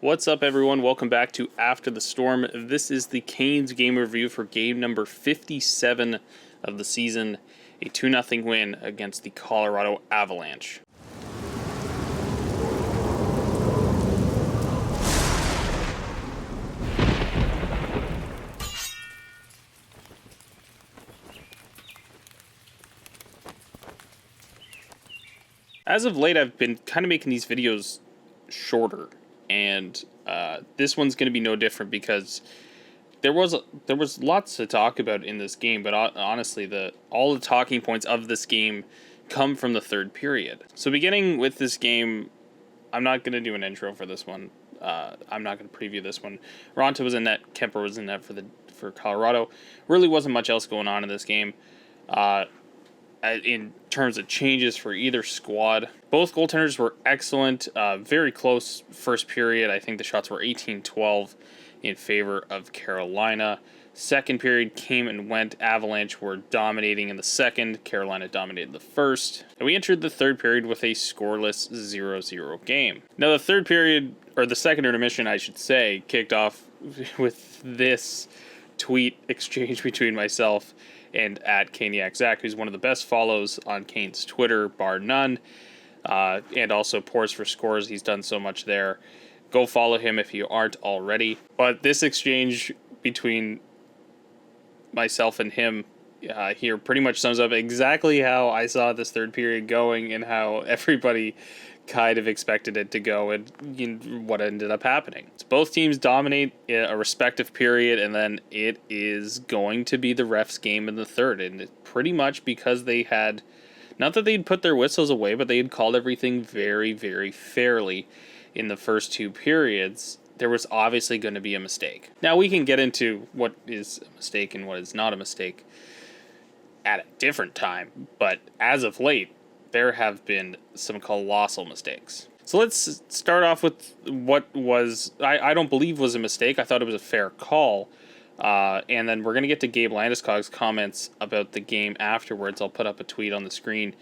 What's up, everyone? Welcome back to After the Storm. This is the Canes game review for game number 57 of the season, a 2-0 win against the Colorado Avalanche. As of late, I've been kind of making these videos shorter, and this one's going to be no different because there was lots to talk about in this game, but honestly, all the talking points of this game come from the third period. So beginning with this game, I'm not going to do an intro for this one. I'm not going to preview this one. Ronta was in net, Kemper was in net for Colorado. Really wasn't much else going on in this game. In terms of changes for either squad, both goaltenders were excellent. Very close first period. I think the shots were 18-12 in favor of Carolina. Second period came and went. Avalanche were dominating in the second. Carolina dominated the first. And we entered the third period with a scoreless 0-0 game. Now the third period, or the second intermission, I should say, kicked off with this tweet exchange between myself and at Caniac Zach, who's one of the best follows on Kane's Twitter, bar none, and also Pours for Scores. He's done so much there. Go follow him if you aren't already. But this exchange between myself and him here pretty much sums up exactly how I saw this third period going and how everybody kind of expected it to go and what ended up happening. So both teams dominate a respective period, and then it is going to be the refs' game in the third. And pretty much because they had, not that they'd put their whistles away, but they had called everything very, very fairly in the first two periods, there was obviously going to be a mistake. Now we can get into what is a mistake and what is not a mistake at a different time, but as of late, there have been some colossal mistakes. So let's start off with what was, I don't believe was a mistake. I thought it was a fair call. And then we're going to get to Gabe Landeskog's comments about the game afterwards. I'll put up a tweet on the screen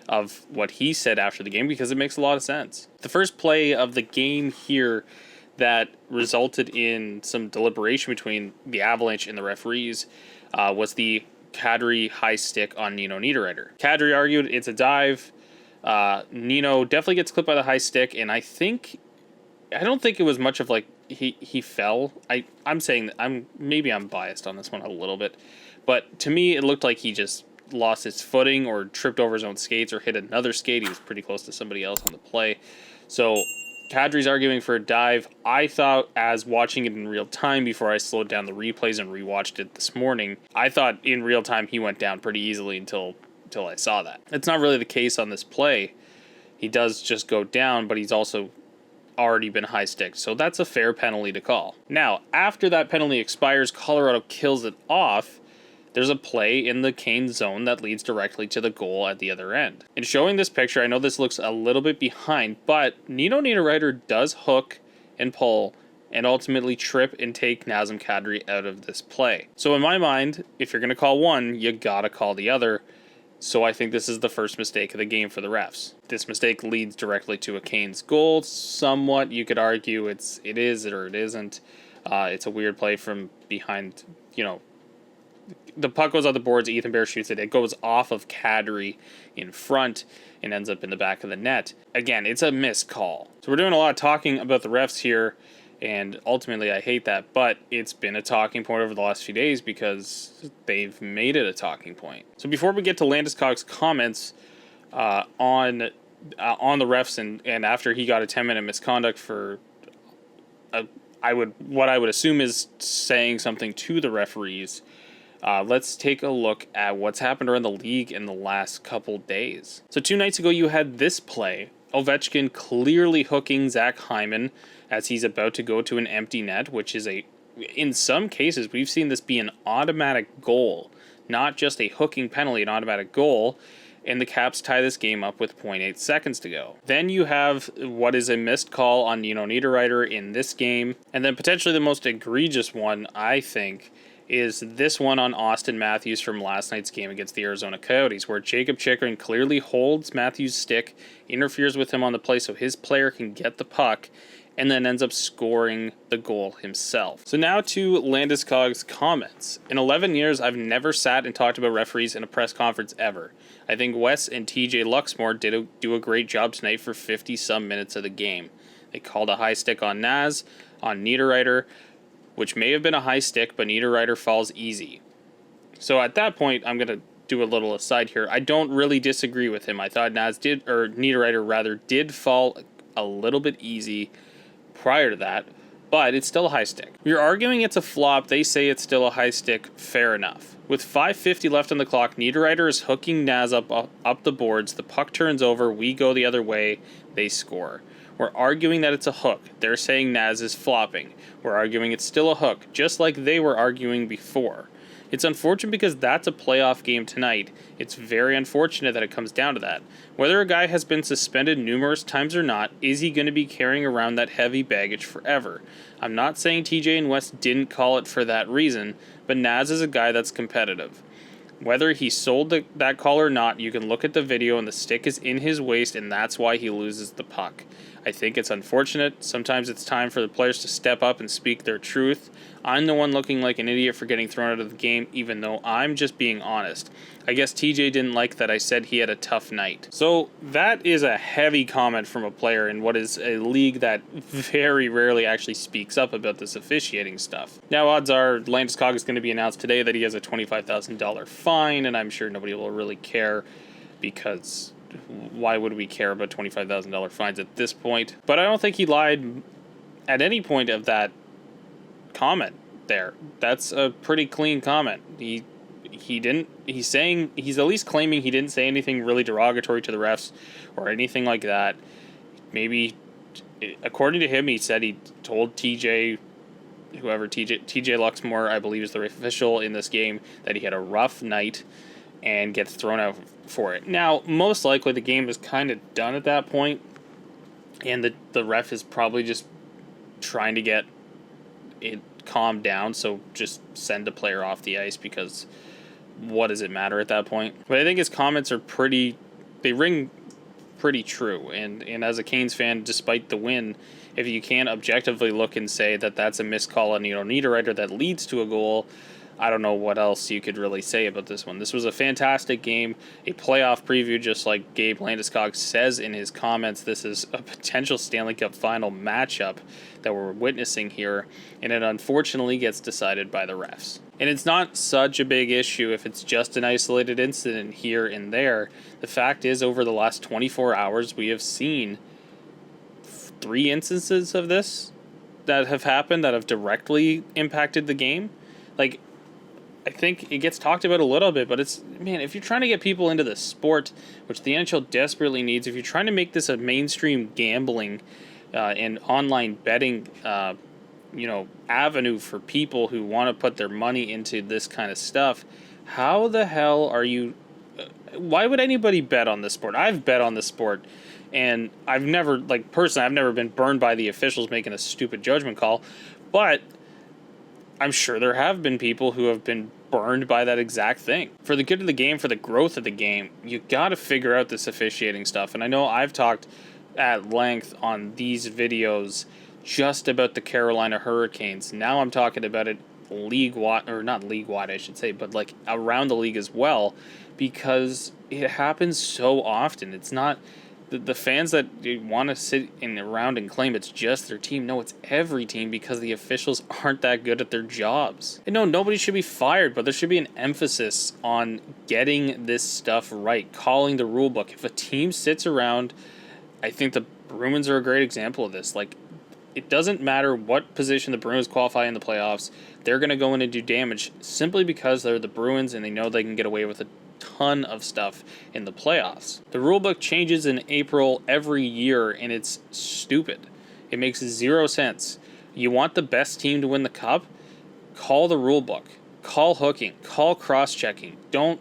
of what he said after the game because it makes a lot of sense. The first play of the game here that resulted in some deliberation between the Avalanche and the referees was the Kadri high stick on Nino Niederreiter. Kadri argued it's a dive. Nino definitely gets clipped by the high stick, and I don't think it was much of like he fell. I'm saying that I'm biased on this one a little bit, but to me it looked like he just lost his footing or tripped over his own skates or hit another skate. He was pretty close to somebody else on the play. So Kadri's arguing for a dive. I thought, as watching it in real time before I slowed down the replays and rewatched it this morning, I thought in real time he went down pretty easily until I saw that. It's not really the case on this play. He does just go down, but he's also already been high sticked, so that's a fair penalty to call. Now, after that penalty expires, Colorado kills it off. There's a play in the Canes zone that leads directly to the goal at the other end. In showing this picture, I know this looks a little bit behind, but Nino Niederreiter does hook and pull and ultimately trip and take Nazem Kadri out of this play. So in my mind, if you're going to call one, you gotta call the other. So I think this is the first mistake of the game for the refs. This mistake leads directly to a Canes goal. Somewhat, you could argue it is or it isn't. It's a weird play from behind, the puck goes on the boards, Ethan Bear shoots it. It goes off of Kadri in front and ends up in the back of the net. Again, it's a missed call. So we're doing a lot of talking about the refs here, and ultimately I hate that, but it's been a talking point over the last few days because they've made it a talking point. So before we get to Landeskog's comments on the refs and after he got a 10-minute misconduct for what I would assume is saying something to the referees, let's take a look at what's happened around the league in the last couple days. So 2 nights ago, you had this play. Ovechkin clearly hooking Zach Hyman as he's about to go to an empty net, which is in some cases, we've seen this be an automatic goal, not just a hooking penalty, an automatic goal. And the Caps tie this game up with 0.8 seconds to go. Then you have what is a missed call on Nino Niederreiter in this game. And then potentially the most egregious one, I think, is this one on Austin Matthews from last night's game against the Arizona Coyotes, where Jacob Chikrin clearly holds Matthews' stick, interferes with him on the play so his player can get the puck, and then ends up scoring the goal himself. So now to Landeskog's comments. In 11 years, I've never sat and talked about referees in a press conference ever. I think Wes and TJ Luxmore do a great job tonight for 50-some minutes of the game. They called a high stick on Naz, on Niederreiter, which may have been a high stick, but Niederreiter falls easy. So at that point, I'm going to do a little aside here. I don't really disagree with him. I thought Niederreiter did fall a little bit easy prior to that, but it's still a high stick. You're arguing it's a flop. They say it's still a high stick. Fair enough. With 5:50 left on the clock, Niederreiter is hooking Naz up the boards. The puck turns over. We go the other way. They score. We're arguing that it's a hook. They're saying Naz is flopping. We're arguing it's still a hook, just like they were arguing before. It's unfortunate because that's a playoff game tonight. It's very unfortunate that it comes down to that. Whether a guy has been suspended numerous times or not, is he going to be carrying around that heavy baggage forever? I'm not saying TJ and West didn't call it for that reason, but Naz is a guy that's competitive. Whether he sold that call or not, you can look at the video and the stick is in his waist, and that's why he loses the puck. I think it's unfortunate. Sometimes it's time for the players to step up and speak their truth. I'm the one looking like an idiot for getting thrown out of the game, even though I'm just being honest. I guess TJ didn't like that I said he had a tough night. So that is a heavy comment from a player in what is a league that very rarely actually speaks up about this officiating stuff. Now, odds are Landeskog is going to be announced today that he has a $25,000 fine, and I'm sure nobody will really care because why would we care about $25,000 fines at this point? But I don't think he lied at any point of that comment there. That's a pretty clean comment. He's at least claiming he didn't say anything really derogatory to the refs or anything like that. Maybe, according to him, he said he told TJ Luxmore, I believe is the official in this game, that he had a rough night and gets thrown out for it. Now, most likely the game is kind of done at that point, and the ref is probably just trying to get it calmed down, so just send a player off the ice, because what does it matter at that point? But I think his comments are they ring pretty true, and as a Canes fan, despite the win, if you can't objectively look and say that that's a missed call on Niederreiter that leads to a goal, I don't know what else you could really say about this one. This was a fantastic game, a playoff preview, just like Gabe Landeskog says in his comments. This is a potential Stanley Cup final matchup that we're witnessing here, and it unfortunately gets decided by the refs. And it's not such a big issue if it's just an isolated incident here and there. The fact is, over the last 24 hours, we have seen 3 instances of this that have happened that have directly impacted the game. Like, I think it gets talked about a little bit, but if you're trying to get people into the sport, which the NHL desperately needs, if you're trying to make this a mainstream gambling and online betting avenue for people who want to put their money into this kind of stuff, how the hell are you... why would anybody bet on this sport? I've bet on this sport, and I've never been burned by the officials making a stupid judgment call, but I'm sure there have been people who have been burned by that exact thing. For the good of the game, for the growth of the game, you got to figure out this officiating stuff. And I know I've talked at length on these videos just about the Carolina Hurricanes. Now I'm talking about it league-wide, or not league-wide, I should say, but like around the league as well, because it happens so often. It's not... The fans that want to sit around and claim it's just their team, no, it's every team, because the officials aren't that good at their jobs. And no, nobody should be fired, but there should be an emphasis on getting this stuff right, calling the rule book. If a team sits around, I think the Bruins are a great example of this. Like, it doesn't matter what position the Bruins qualify in the playoffs, they're going to go in and do damage simply because they're the Bruins and they know they can get away with it ton of stuff in the playoffs. The rulebook changes in April every year, and it's stupid. It makes 0 sense. You want the best team to win the cup? Call the rulebook. Call hooking. Call cross-checking. Don't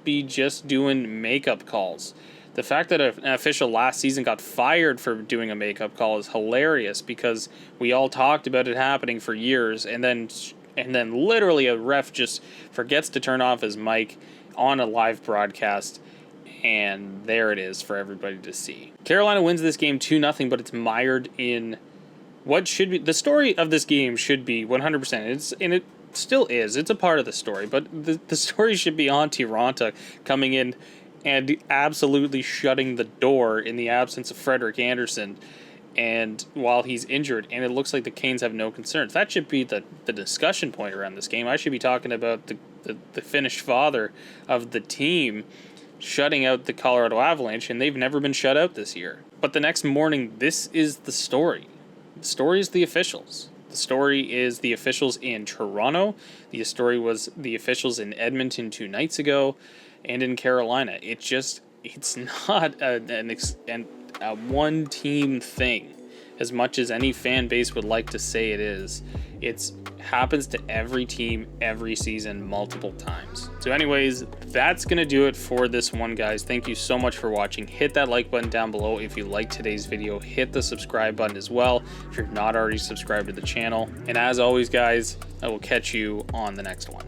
be just doing makeup calls. The fact that an official last season got fired for doing a makeup call is hilarious, because we all talked about it happening for years, and then literally a ref just forgets to turn off his mic on a live broadcast, and there it is for everybody to see. Carolina wins this game 2-0, but it's mired in what should be the story of this game should be 100%. It still is. It's a part of the story, but the story should be Antti Raanta coming in and absolutely shutting the door in the absence of Frederik Andersen, and while he's injured, and it looks like the Canes have no concerns. That should be the discussion point around this game. I should be talking about the Finnish father of the team shutting out the Colorado Avalanche, and they've never been shut out this year. But the next morning, this is the story. The story is the officials. The story is the officials in Toronto. The story was the officials in Edmonton 2 nights ago, and in Carolina. It's not a one-team thing, as much as any fan base would like to say it is. It happens to every team every season multiple times. So anyways, that's going to do it for this one, guys. Thank you so much for watching. Hit that like button down below if you liked today's video. Hit the subscribe button as well if you're not already subscribed to the channel. And as always, guys, I will catch you on the next one.